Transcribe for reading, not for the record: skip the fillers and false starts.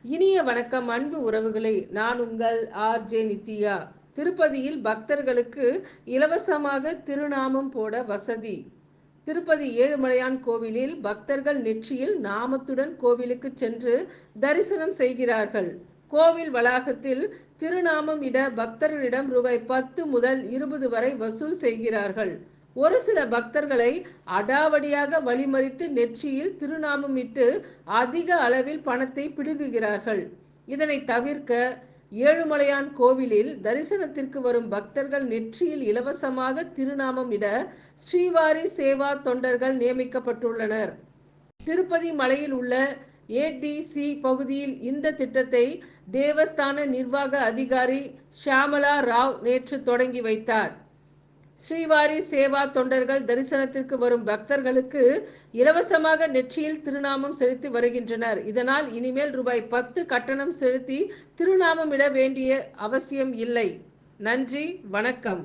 இனிய வணக்கம் அன்பு உறவுகளே, நான் உங்கள் ஆர்ஜே நித்யா. திருப்பதியில் பக்தர்களுக்கு இலவசமாக திருநாமம் போட வசதி. திருப்பதி ஏழுமலையான் கோவிலில் பக்தர்கள் நெற்றியில் நாமத்துடன் கோவிலுக்கு சென்று தரிசனம் செய்கிறார்கள். கோவில் வளாகத்தில் திருநாமம் இட பக்தர்களிடம் ரூபாய் 10 முதல் 20 வரை வசூல் செய்கிறார்கள். ஒரு சில பக்தர்களை அடாவடியாக வழிமறித்து நெற்றியில் திருநாமம் இட்டு அதிக அளவில் பணத்தை பிடுங்குகிறார்கள். இதனை தவிர்க்க ஏழுமலையான் கோவிலில் தரிசனத்திற்கு வரும் பக்தர்கள் நெற்றியில் இலவசமாக திருநாமம் இட ஸ்ரீவாரி சேவா தொண்டர்கள் நியமிக்கப்பட்டுள்ளனர். திருப்பதி மலையில் உள்ள ஏடிசி பகுதியில் இந்த திட்டத்தை தேவஸ்தான நிர்வாக அதிகாரி ஷியாமலா ராவ் நேற்று தொடங்கி வைத்தார். ஸ்ரீவாரி சேவா தொண்டர்கள் தரிசனத்திற்கு வரும் பக்தர்களுக்கு இலவசமாக நெற்றியில் திருநாமம் செலுத்தி வருகின்றனர். இதனால் இனிமேல் ரூபாய் 10 கட்டணம் செலுத்தி திருநாமம் இட வேண்டிய அவசியம் இல்லை. நன்றி, வணக்கம்.